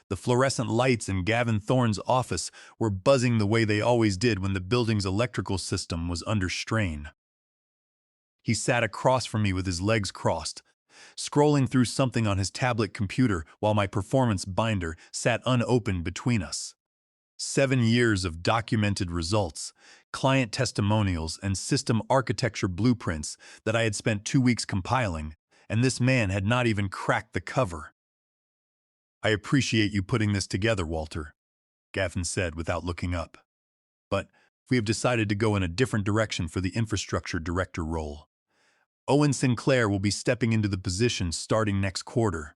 The fluorescent lights in Gavin Thorne's office were buzzing the way they always did when the building's electrical system was under strain. He sat across from me with his legs crossed, scrolling through something on his tablet computer while my performance binder sat unopened between us. 7 years of documented results, client testimonials, and system architecture blueprints that I had spent 2 weeks compiling, and this man had not even cracked the cover. "I appreciate you putting this together, Walter," Gavin said without looking up. "But we have decided to go in a different direction for the infrastructure director role. Owen Sinclair will be stepping into the position starting next quarter.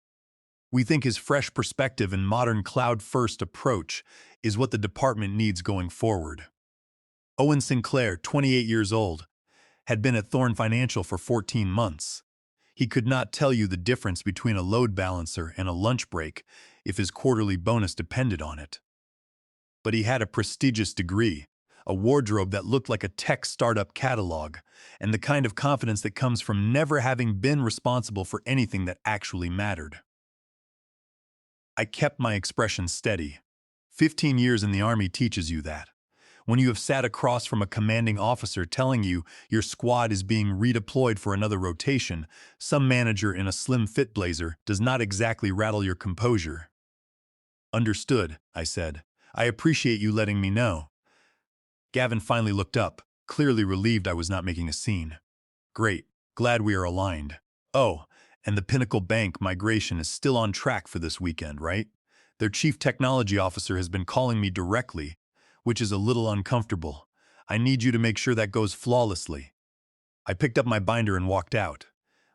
We think his fresh perspective and modern cloud-first approach is what the department needs going forward." Owen Sinclair, 28 years old, had been at Thorne Financial for 14 months. He could not tell you the difference between a load balancer and a lunch break if his quarterly bonus depended on it. But he had a prestigious degree, a wardrobe that looked like a tech startup catalog, and the kind of confidence that comes from never having been responsible for anything that actually mattered. I kept my expression steady. 15 years in the Army teaches you that. When you have sat across from a commanding officer telling you your squad is being redeployed for another rotation, some manager in a slim fit blazer does not exactly rattle your composure. "Understood," I said. "I appreciate you letting me know." Gavin finally looked up, clearly relieved I was not making a scene. "Great. Glad we are aligned. Oh, and the Pinnacle Bank migration is still on track for this weekend, right? Their chief technology officer has been calling me directly, which is a little uncomfortable. I need you to make sure that goes flawlessly." I picked up my binder and walked out.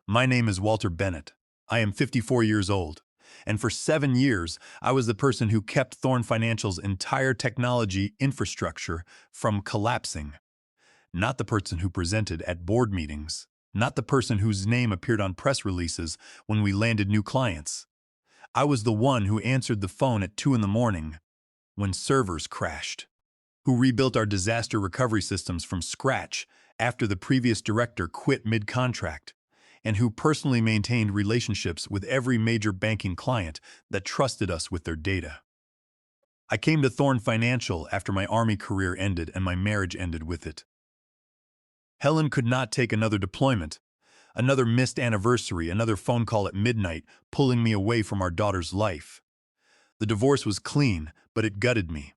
My name is Walter Bennett. I am 54 years old. And for 7 years, I was the person who kept Thorne Financial's entire technology infrastructure from collapsing. Not the person who presented at board meetings. Not the person whose name appeared on press releases when we landed new clients. I was the one who answered the phone at 2 in the morning when servers crashed, who rebuilt our disaster recovery systems from scratch after the previous director quit mid-contract, and who personally maintained relationships with every major banking client that trusted us with their data. I came to Thorne Financial after my Army career ended and my marriage ended with it. Helen could not take another deployment, another missed anniversary, another phone call at midnight pulling me away from our daughter's life. The divorce was clean, but it gutted me.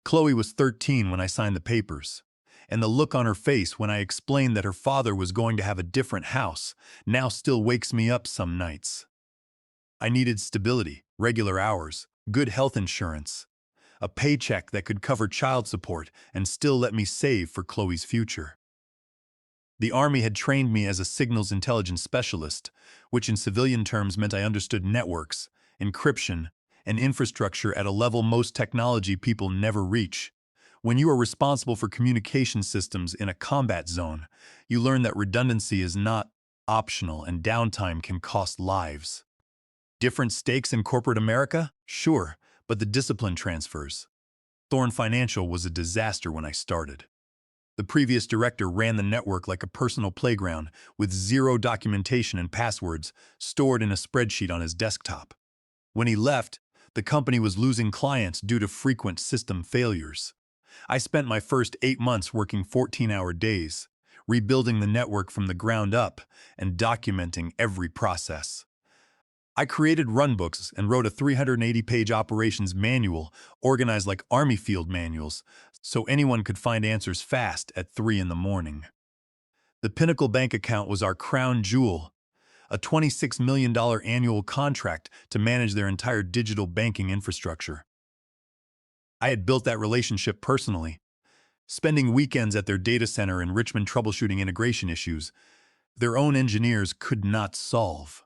Chloe was 13 when I signed the papers, and the look on her face when I explained that her father was going to have a different house now still wakes me up some nights. I needed stability, regular hours, good health insurance, a paycheck that could cover child support and still let me save for Chloe's future. The Army had trained me as a signals intelligence specialist, which in civilian terms meant I understood networks, encryption, and infrastructure at a level most technology people never reach. When you are responsible for communication systems in a combat zone, you learn that redundancy is not optional and downtime can cost lives. Different stakes in corporate America? Sure, but the discipline transfers. Thorne Financial was a disaster when I started. The previous director ran the network like a personal playground with zero documentation and passwords stored in a spreadsheet on his desktop. When he left, the company was losing clients due to frequent system failures. I spent my first 8 months working 14-hour days, rebuilding the network from the ground up and documenting every process. I created runbooks and wrote a 380-page operations manual organized like Army field manuals so anyone could find answers fast at 3 in the morning. The Pinnacle Bank account was our crown jewel, a $26 million annual contract to manage their entire digital banking infrastructure. I had built that relationship personally, spending weekends at their data center in Richmond troubleshooting integration issues their own engineers could not solve.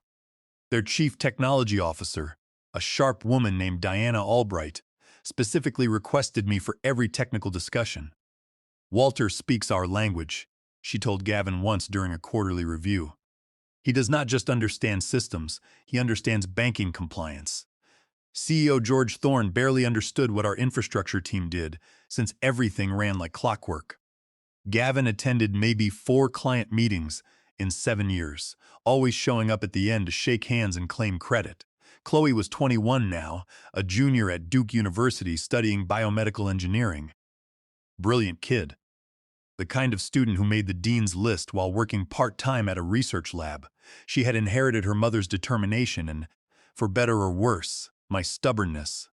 Their chief technology officer, a sharp woman named Diana Albright, specifically requested me for every technical discussion. "Walter speaks our language," she told Gavin once during a quarterly review. "He does not just understand systems, he understands banking compliance." CEO George Thorne barely understood what our infrastructure team did, since everything ran like clockwork. Gavin attended maybe 4 client meetings in 7 years, always showing up at the end to shake hands and claim credit, Chloe was 21 now, a junior at Duke University studying biomedical engineering. Brilliant kid. The kind of student who made the dean's list while working part-time at a research lab. She had inherited her mother's determination and, for better or worse, my stubbornness.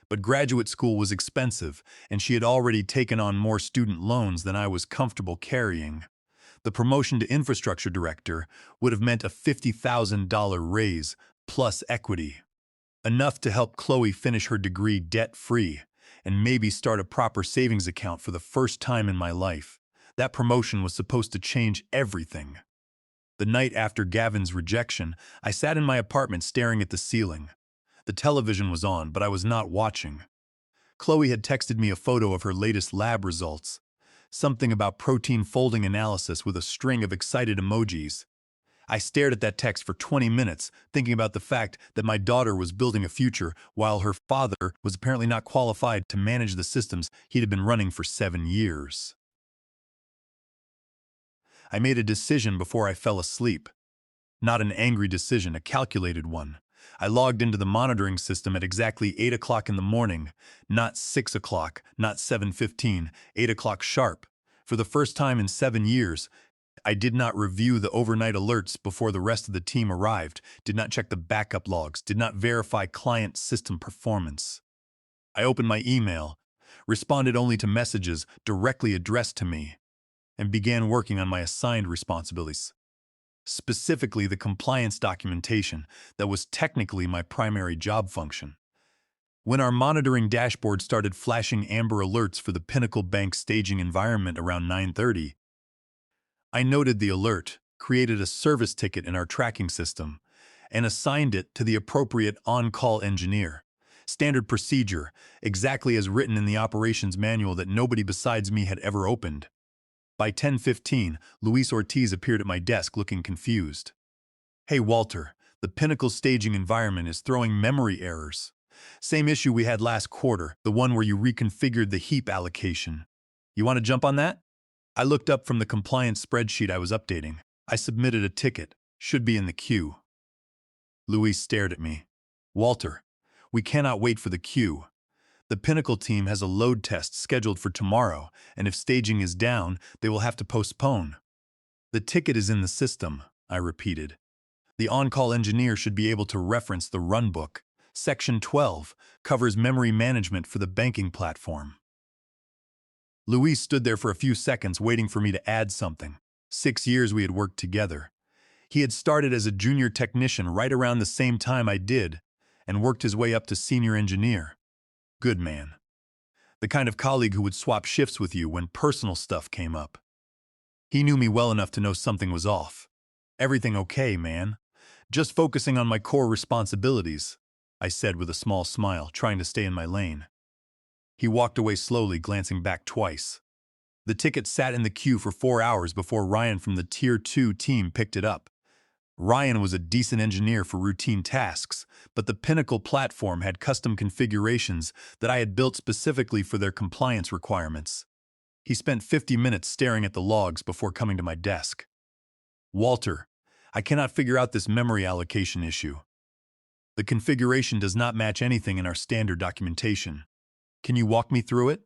But graduate school was expensive, and she had already taken on more student loans than I was comfortable carrying. The promotion to infrastructure director would have meant a $50,000 raise, plus equity. Enough to help Chloe finish her degree debt-free, and maybe start a proper savings account for the first time in my life. That promotion was supposed to change everything. The night after Gavin's rejection, I sat in my apartment staring at the ceiling. The television was on, but I was not watching. Chloe had texted me a photo of her latest lab results. Something about protein folding analysis with a string of excited emojis. I stared at that text for 20 minutes, thinking about the fact that my daughter was building a future while her father was apparently not qualified to manage the systems he'd been running for 7 years. I made a decision before I fell asleep. Not an angry decision, a calculated one. I logged into the monitoring system at exactly 8 o'clock in the morning, not 6 o'clock, not 7:15, 8 o'clock sharp. For the first time in 7 years, I did not review the overnight alerts before the rest of the team arrived, did not check the backup logs, did not verify client system performance. I opened my email, responded only to messages directly addressed to me, and began working on my assigned responsibilities. Specifically the compliance documentation that was technically my primary job function. When our monitoring dashboard started flashing amber alerts for the Pinnacle Bank staging environment around 9:30, I noted the alert, created a service ticket in our tracking system, and assigned it to the appropriate on-call engineer. Standard procedure, exactly as written in the operations manual that nobody besides me had ever opened. By 10:15, Luis Ortiz appeared at my desk looking confused. "Hey Walter, the Pinnacle staging environment is throwing memory errors. Same issue we had last quarter, the one where you reconfigured the heap allocation. You want to jump on that?" I looked up from the compliance spreadsheet I was updating. I submitted a ticket. Should be in the queue. Luis stared at me. "Walter, we cannot wait for the queue. The Pinnacle team has a load test scheduled for tomorrow, and if staging is down, they will have to postpone." "The ticket is in the system," I repeated. "The on-call engineer should be able to reference the runbook. Section 12 covers memory management for the banking platform." Luis stood there for a few seconds waiting for me to add something. 6 years we had worked together. He had started as a junior technician right around the same time I did, and worked his way up to senior engineer. Good man. The kind of colleague who would swap shifts with you when personal stuff came up. He knew me well enough to know something was off. "Everything okay, man? Just focusing on my core responsibilities," I said with a small smile, trying to stay in my lane. He walked away slowly, glancing back twice. The ticket sat in the queue for 4 hours before Ryan from the Tier 2 team picked it up. Ryan was a decent engineer for routine tasks, but the Pinnacle platform had custom configurations that I had built specifically for their compliance requirements. He spent 50 minutes staring at the logs before coming to my desk. "Walter, I cannot figure out this memory allocation issue. The configuration does not match anything in our standard documentation. Can you walk me through it?"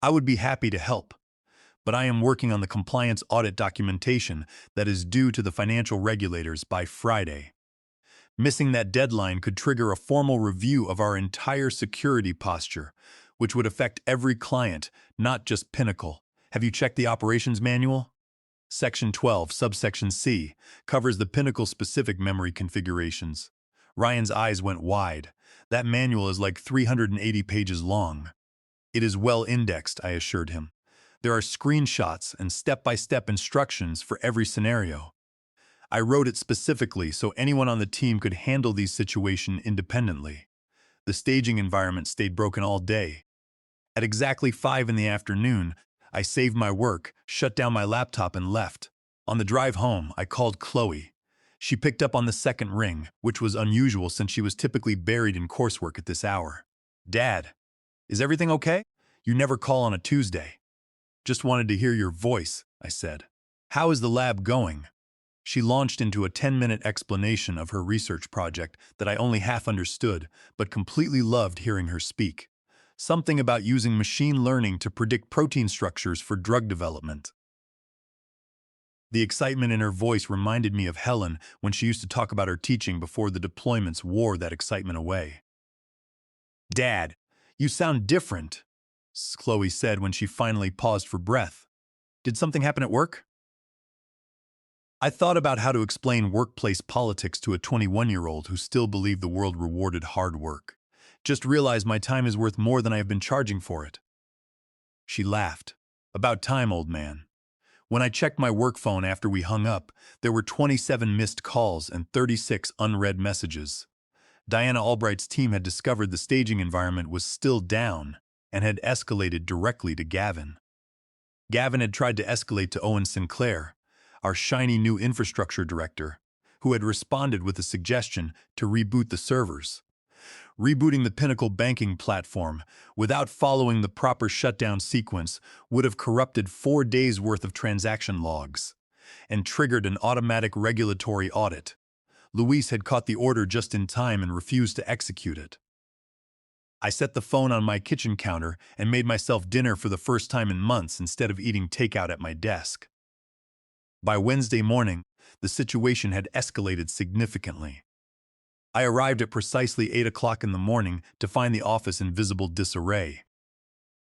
"I would be happy to help, but I am working on the compliance audit documentation that is due to the financial regulators by Friday. Missing that deadline could trigger a formal review of our entire security posture, which would affect every client, not just Pinnacle. Have you checked the operations manual? Section 12, subsection C, covers the Pinnacle-specific memory configurations." Ryan's eyes went wide. "That manual is like 380 pages long." "It is well indexed," I assured him. "There are screenshots and step-by-step instructions for every scenario. I wrote it specifically so anyone on the team could handle these situations independently." The staging environment stayed broken all day. At exactly 5 in the afternoon, I saved my work, shut down my laptop, and left. On the drive home, I called Chloe. She picked up on the second ring, which was unusual since she was typically buried in coursework at this hour. "Dad, is everything okay? You never call on a Tuesday." "Just wanted to hear your voice," I said. "How is the lab going?" She launched into a 10-minute explanation of her research project that I only half understood, but completely loved hearing her speak. Something about using machine learning to predict protein structures for drug development. The excitement in her voice reminded me of Helen when she used to talk about her teaching before the deployments wore that excitement away. "Dad, you sound different," Chloe said when she finally paused for breath. "Did something happen at work?" I thought about how to explain workplace politics to a 21-year-old who still believed the world rewarded hard work. Just realized my time is worth more than I have been charging for it. She laughed. "About time, old man." When I checked my work phone after we hung up, there were 27 missed calls and 36 unread messages. Diana Albright's team had discovered the staging environment was still down and had escalated directly to Gavin. Gavin had tried to escalate to Owen Sinclair, our shiny new infrastructure director, who had responded with a suggestion to reboot the servers. Rebooting the Pinnacle banking platform without following the proper shutdown sequence would have corrupted 4 days' worth of transaction logs and triggered an automatic regulatory audit. Luis had caught the order just in time and refused to execute it. I set the phone on my kitchen counter and made myself dinner for the first time in months instead of eating takeout at my desk. By Wednesday morning, the situation had escalated significantly. I arrived at precisely 8 o'clock in the morning to find the office in visible disarray.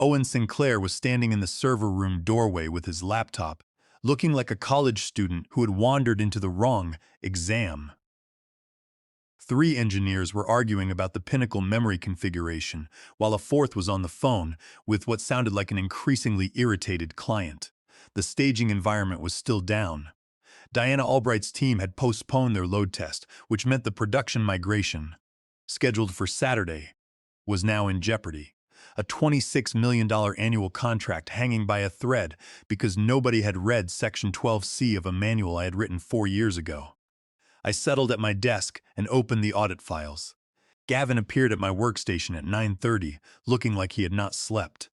Owen Sinclair was standing in the server room doorway with his laptop, looking like a college student who had wandered into the wrong exam. 3 engineers were arguing about the Pinnacle memory configuration, while a 4th was on the phone with what sounded like an increasingly irritated client. The staging environment was still down. Diana Albright's team had postponed their load test, which meant the production migration, scheduled for Saturday, was now in jeopardy. A $26 million annual contract hanging by a thread because nobody had read Section 12C of a manual I had written 4 years ago. I settled at my desk and opened the audit files. Gavin appeared at my workstation at 9:30, looking like he had not slept.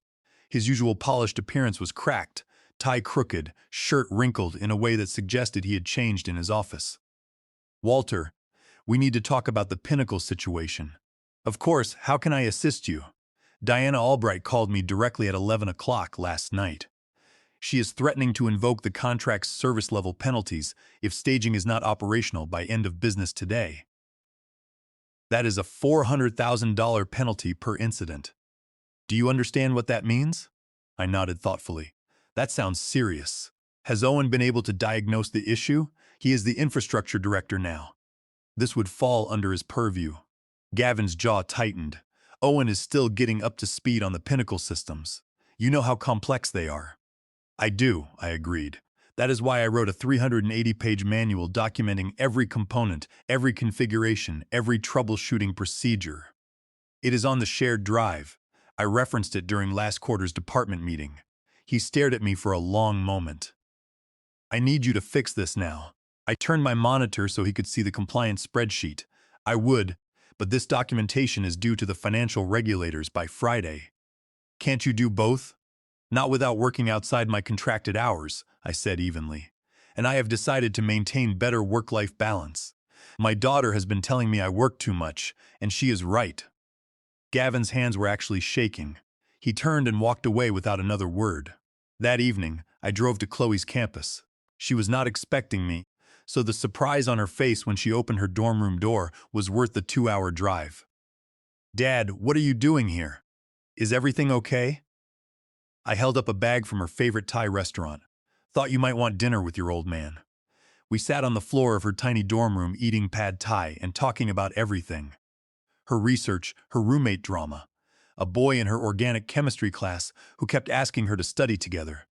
His usual polished appearance was cracked, tie crooked, shirt wrinkled in a way that suggested he had changed in his office. "Walter, we need to talk about the Pinnacle situation." "Of course, how can I assist you?" "Diana Albright called me directly at 11 o'clock last night. She is threatening to invoke the contract's service-level penalties if staging is not operational by end of business today. That is a $400,000 penalty per incident. Do you understand what that means?" I nodded thoughtfully. "That sounds serious. Has Owen been able to diagnose the issue? He is the infrastructure director now. This would fall under his purview." Gavin's jaw tightened. "Owen is still getting up to speed on the Pinnacle systems. You know how complex they are." "I do," I agreed. "That is why I wrote a 380-page manual documenting every component, every configuration, every troubleshooting procedure. It is on the shared drive. I referenced it during last quarter's department meeting." He stared at me for a long moment. "I need you to fix this now." I turned my monitor so he could see the compliance spreadsheet. "I would, but this documentation is due to the financial regulators by Friday." "Can't you do both?" "Not without working outside my contracted hours," I said evenly. "And I have decided to maintain better work-life balance. My daughter has been telling me I work too much, and she is right." Gavin's hands were actually shaking. He turned and walked away without another word. That evening, I drove to Chloe's campus. She was not expecting me, so the surprise on her face when she opened her dorm room door was worth the 2-hour drive. "Dad, what are you doing here? Is everything okay?" I held up a bag from her favorite Thai restaurant. "Thought you might want dinner with your old man." We sat on the floor of her tiny dorm room eating pad thai and talking about everything. Her research, her roommate drama, a boy in her organic chemistry class who kept asking her to study together.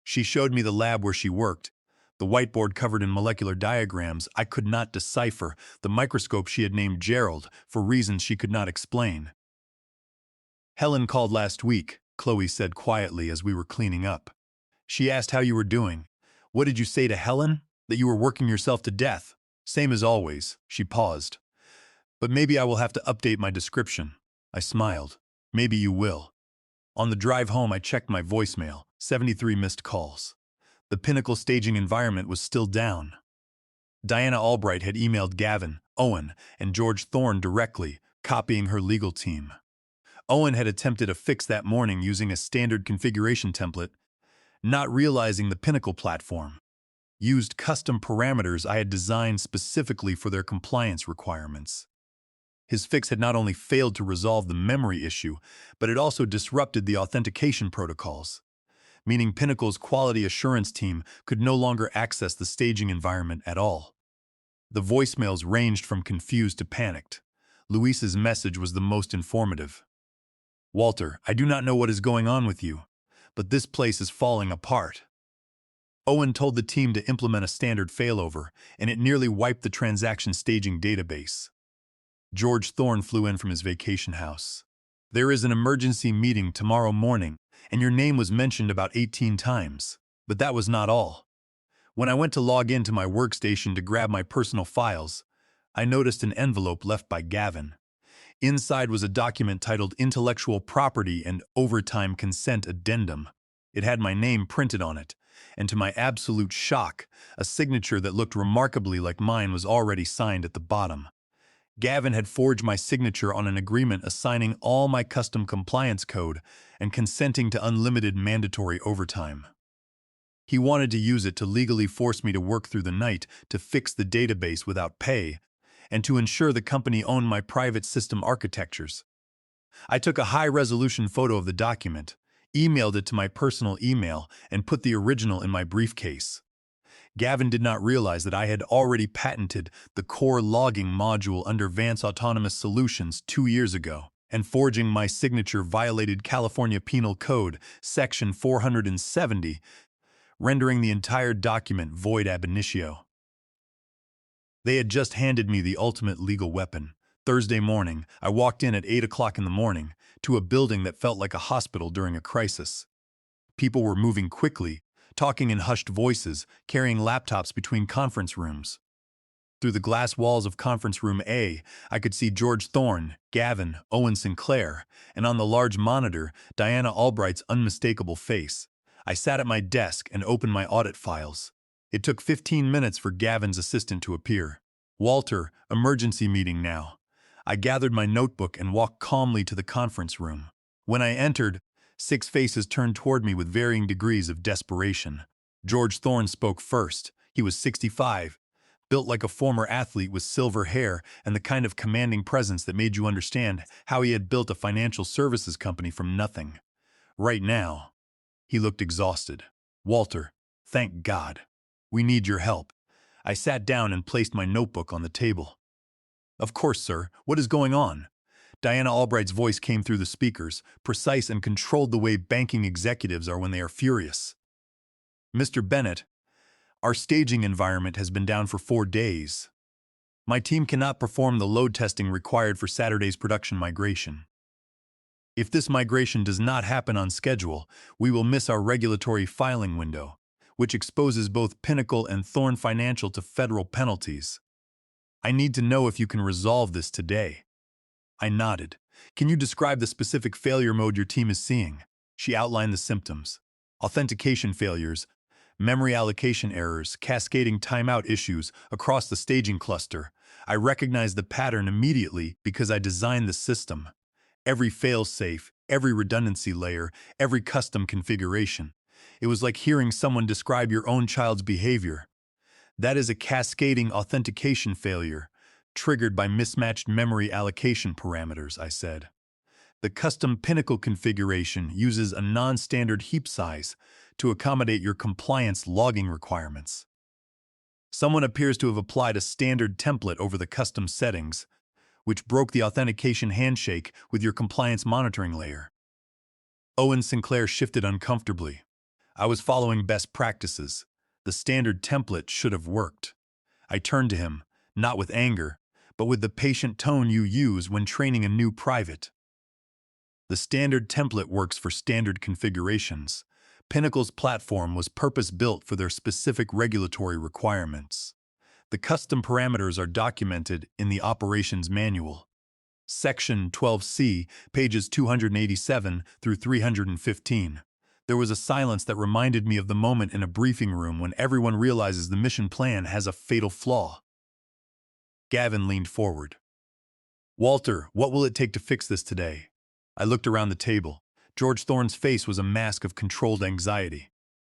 She showed me the lab where she worked, the whiteboard covered in molecular diagrams I could not decipher, the microscope she had named Gerald for reasons she could not explain. "Helen called last week," Chloe said quietly as we were cleaning up. "She asked how you were doing. What did you say to Helen? That you were working yourself to death?" "Same as always." She paused. "But maybe I will have to update my description." I smiled. "Maybe you will." On the drive home, I checked my voicemail. 73 missed calls. The Pinnacle staging environment was still down. Diana Albright had emailed Gavin, Owen, and George Thorne directly, copying her legal team. Owen had attempted a fix that morning using a standard configuration template, not realizing the Pinnacle platform used custom parameters I had designed specifically for their compliance requirements. His fix had not only failed to resolve the memory issue, but it also disrupted the authentication protocols, meaning Pinnacle's quality assurance team could no longer access the staging environment at all. The voicemails ranged from confused to panicked. Luis's message was the most informative. "Walter, I do not know what is going on with you, but this place is falling apart." Owen told the team to implement a standard failover, and it nearly wiped the transaction staging database. George Thorne flew in from his vacation house. "There is an emergency meeting tomorrow morning, and your name was mentioned about 18 times. But that was not all. When I went to log into my workstation to grab my personal files, I noticed an envelope left by Gavin. Inside was a document titled Intellectual Property and Overtime Consent Addendum. It had my name printed on it, and to my absolute shock, a signature that looked remarkably like mine was already signed at the bottom. Gavin had forged my signature on an agreement assigning all my custom compliance code and consenting to unlimited mandatory overtime. He wanted to use it to legally force me to work through the night to fix the database without pay and to ensure the company owned my private system architectures. I took a high-resolution photo of the document, emailed it to my personal email, and put the original in my briefcase. Gavin did not realize that I had already patented the core logging module under Vance Autonomous Solutions 2 years ago, and forging my signature violated California Penal Code, Section 470, rendering the entire document void ab initio. They had just handed me the ultimate legal weapon. Thursday morning, I walked in at 8 o'clock in the morning to a building that felt like a hospital during a crisis. People were moving quickly, talking in hushed voices, carrying laptops between conference rooms. Through the glass walls of Conference Room A, I could see George Thorne, Gavin, Owen Sinclair, and on the large monitor, Diana Albright's unmistakable face. I sat at my desk and opened my audit files. It took 15 minutes for Gavin's assistant to appear. "Walter, emergency meeting now." I gathered my notebook and walked calmly to the conference room. When I entered, 6 faces turned toward me with varying degrees of desperation. George Thorne spoke first. He was 65, built like a former athlete with silver hair and the kind of commanding presence that made you understand how he had built a financial services company from nothing. Right now, he looked exhausted. "Walter, thank God. We need your help." I sat down and placed my notebook on the table. "Of course, sir. What is going on?" Diana Albright's voice came through the speakers, precise and controlled the way banking executives are when they are furious. "Mr. Bennett, our staging environment has been down for 4 days. My team cannot perform the load testing required for Saturday's production migration. If this migration does not happen on schedule, we will miss our regulatory filing window, which exposes both Pinnacle and Thorne Financial to federal penalties. I need to know if you can resolve this today." I nodded. "Can you describe the specific failure mode your team is seeing?" She outlined the symptoms: authentication failures, memory allocation errors, cascading timeout issues across the staging cluster. I recognized the pattern immediately because I designed the system. Every fail-safe, every redundancy layer, every custom configuration. It was like hearing someone describe your own child's behavior. "That is a cascading authentication failure, triggered by mismatched memory allocation parameters," I said. "The custom Pinnacle configuration uses a non-standard heap size to accommodate your compliance logging requirements. Someone appears to have applied a standard template over the custom settings, which broke the authentication handshake with your compliance monitoring layer." Owen Sinclair shifted uncomfortably. "I was following best practices. The standard template should have worked." I turned to him, not with anger, but with the patient tone you use when training a new private. "The standard template works for standard configurations. Pinnacle's platform was purpose-built for their specific regulatory requirements. The custom parameters are documented in the operations manual. Section 12C, pages 287 through 315. There was a silence that reminded me of the moment in a briefing room when everyone realizes the mission plan has a fatal flaw. Gavin leaned forward. "Walter, what will it take to fix this today?" I looked around the table. George Thorne's face was a mask of controlled anxiety.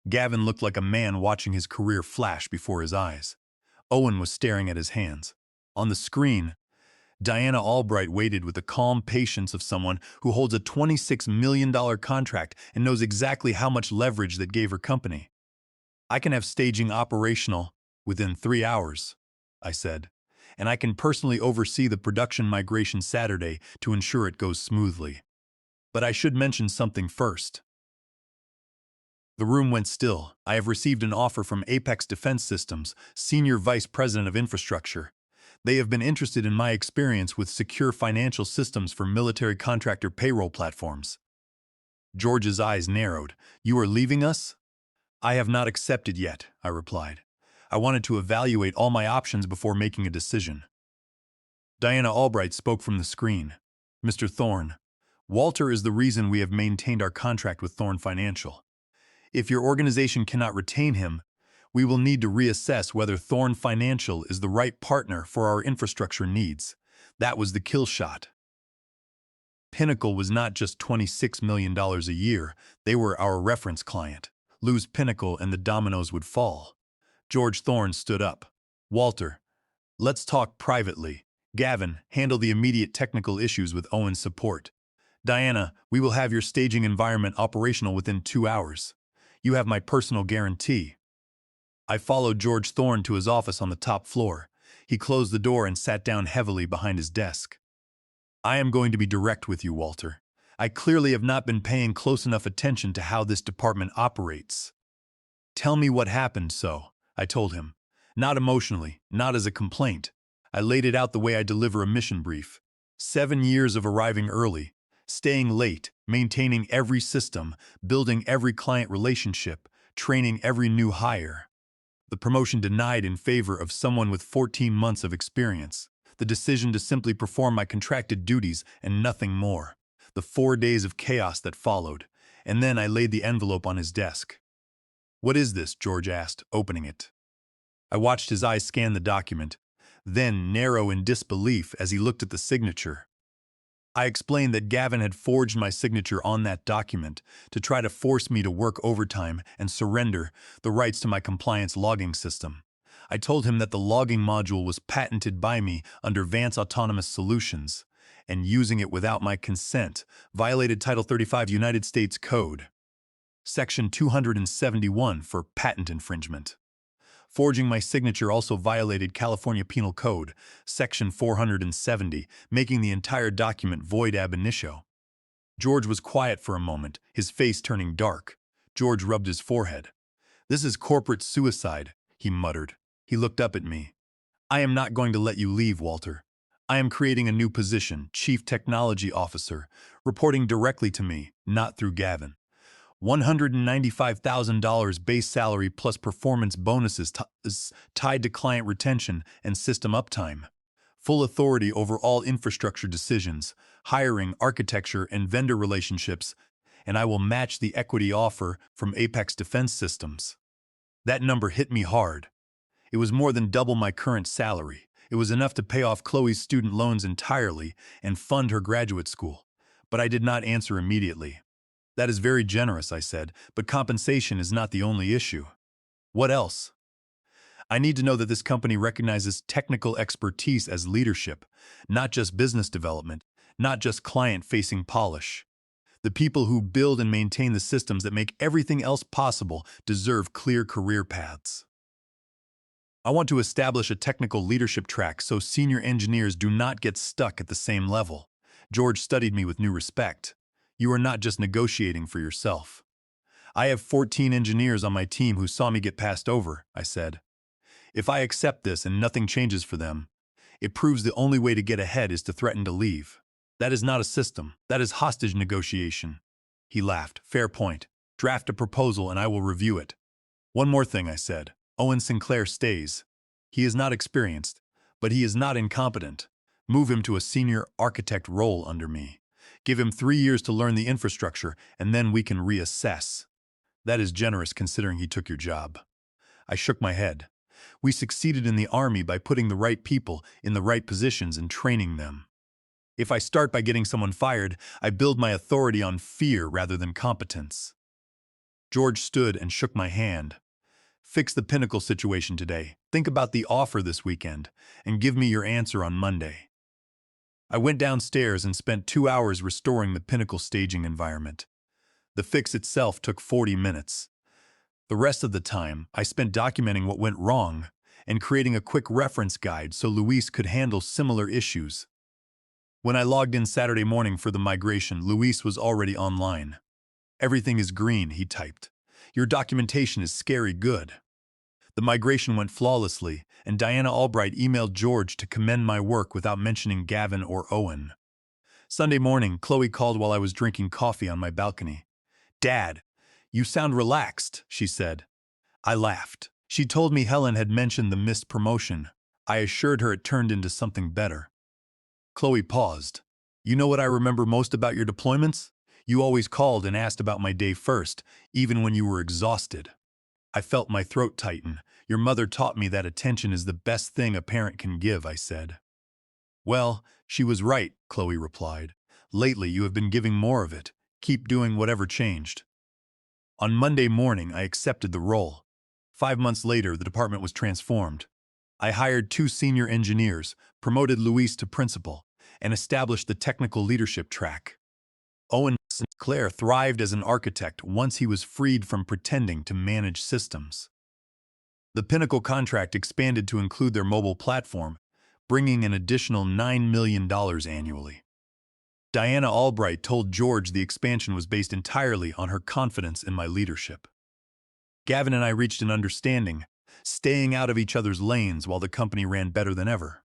Gavin looked like a man watching his career flash before his eyes. Owen was staring at his hands. On the screen, Diana Albright waited with the calm patience of someone who holds a $26 million contract and knows exactly how much leverage that gave her company. "I can have staging operational within 3 hours," I said, "and I can personally oversee the production migration Saturday to ensure it goes smoothly. But I should mention something first." The room went still. "I have received an offer from Apex Defense Systems, Senior Vice President of Infrastructure. They have been interested in my experience with secure financial systems for military contractor payroll platforms." George's eyes narrowed. "You are leaving us?" "I have not accepted yet," I replied. "I wanted to evaluate all my options before making a decision." Diana Albright spoke from the screen. "Mr. Thorne, Walter is the reason we have maintained our contract with Thorne Financial. If your organization cannot retain him, we will need to reassess whether Thorne Financial is the right partner for our infrastructure needs." That was the kill shot. Pinnacle was not just $26 million a year, they were our reference client. Lose Pinnacle and the dominoes would fall. George Thorne stood up. "Walter, let's talk privately. Gavin, handle the immediate technical issues with Owen's support. Diana, we will have your staging environment operational within 2 hours. You have my personal guarantee." I followed George Thorne to his office on the top floor. He closed the door and sat down heavily behind his desk. "I am going to be direct with you, Walter. I clearly have not been paying close enough attention to how this department operates." "Tell me what happened, I told him. Not emotionally, not as a complaint. I laid it out the way I deliver a mission brief. 7 years of arriving early, staying late, maintaining every system, building every client relationship, training every new hire. The promotion denied in favor of someone with 14 months of experience. The decision to simply perform my contracted duties and nothing more. The 4 days of chaos that followed. And then I laid the envelope on his desk. "What is this?" George asked, opening it. I watched his eyes scan the document, then narrow in disbelief as he looked at the signature. I explained that Gavin had forged my signature on that document to try to force me to work overtime and surrender the rights to my compliance logging system. I told him that the logging module was patented by me under Vance Autonomous Solutions, and using it without my consent violated Title 35 United States Code, Section 271 for patent infringement. Forging my signature also violated California Penal Code, Section 470, making the entire document void ab initio. George was quiet for a moment, his face turning dark. George rubbed his forehead. "This is corporate suicide," he muttered. He looked up at me. "I am not going to let you leave, Walter. I am creating a new position, Chief Technology Officer, reporting directly to me, not through Gavin. $195,000 base salary plus performance bonuses tied to client retention and system uptime. Full authority over all infrastructure decisions, hiring, architecture, and vendor relationships, and I will match the equity offer from Apex Defense Systems." That number hit me hard. It was more than double my current salary. It was enough to pay off Chloe's student loans entirely and fund her graduate school. But I did not answer immediately. "That is very generous," I said, "but compensation is not the only issue." "What else?" "I need to know that this company recognizes technical expertise as leadership, not just business development, not just client-facing polish. The people who build and maintain the systems that make everything else possible deserve clear career paths. I want to establish a technical leadership track so senior engineers do not get stuck at the same level." George studied me with new respect. "You are not just negotiating for yourself." "I have 14 engineers on my team who saw me get passed over," I said. "If I accept this and nothing changes for them, it proves the only way to get ahead is to threaten to leave. That is not a system. That is hostage negotiation." He laughed. "Fair point. Draft a proposal and I will review it." "One more thing," I said. "Owen Sinclair stays. He is not experienced, but he is not incompetent. Move him to a senior architect role under me. Give him 3 years to learn the infrastructure, and then we can reassess." That is generous considering he took your job. I shook my head. We succeeded in the Army by putting the right people in the right positions and training them. If I start by getting someone fired, I build my authority on fear rather than competence. George stood and shook my hand. Fix the Pinnacle situation today. Think about the offer this weekend, and give me your answer on Monday. I went downstairs and spent 2 hours restoring the Pinnacle staging environment. The fix itself took 40 minutes. The rest of the time, I spent documenting what went wrong and creating a quick reference guide so Luis could handle similar issues. When I logged in Saturday morning for the migration, Luis was already online. "Everything is green," he typed. "Your documentation is scary good." The migration went flawlessly, and Diana Albright emailed George to commend my work without mentioning Gavin or Owen. Sunday morning, Chloe called while I was drinking coffee on my balcony. "Dad, you sound relaxed," she said. I laughed. She told me Helen had mentioned the missed promotion. I assured her it turned into something better. Chloe paused. "You know what I remember most about your deployments? You always called and asked about my day first, even when you were exhausted." I felt my throat tighten. "Your mother taught me that attention is the best thing a parent can give," I said. "Well, she was right," Chloe replied. "Lately you have been giving more of it. Keep doing whatever changed." On Monday morning, I accepted the role. 5 months later, the department was transformed. I hired 2 senior engineers, promoted Luis to principal, and established the technical leadership track. Owen Sinclair thrived as an architect once he was freed from pretending to manage systems. The Pinnacle contract expanded to include their mobile platform, bringing an additional $9 million annually. Diana Albright told George the expansion was based entirely on her confidence in my leadership. Gavin and I reached an understanding, staying out of each other's lanes while the company ran better than ever.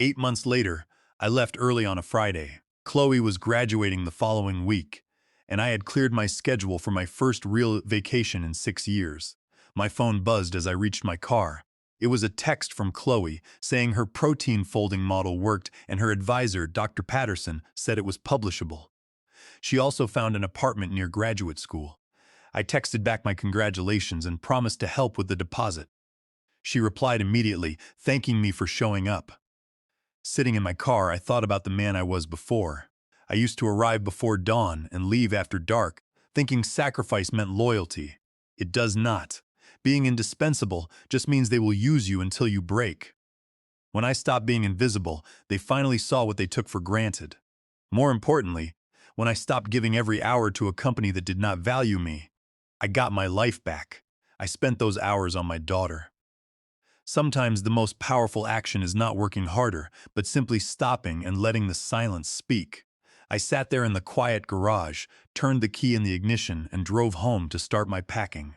8 months later, I left early on a Friday. Chloe was graduating the following week, and I had cleared my schedule for my first real vacation in 6 years. My phone buzzed as I reached my car. It was a text from Chloe saying her protein folding model worked and her advisor, Dr. Patterson, said it was publishable. She also found an apartment near graduate school. I texted back my congratulations and promised to help with the deposit. She replied immediately, thanking me for showing up. Sitting in my car, I thought about the man I was before. I used to arrive before dawn and leave after dark, thinking sacrifice meant loyalty. It does not. Being indispensable just means they will use you until you break. When I stopped being invisible, they finally saw what they took for granted. More importantly, when I stopped giving every hour to a company that did not value me, I got my life back. I spent those hours on my daughter. Sometimes the most powerful action is not working harder, but simply stopping and letting the silence speak. I sat there in the quiet garage, turned the key in the ignition, and drove home to start my packing.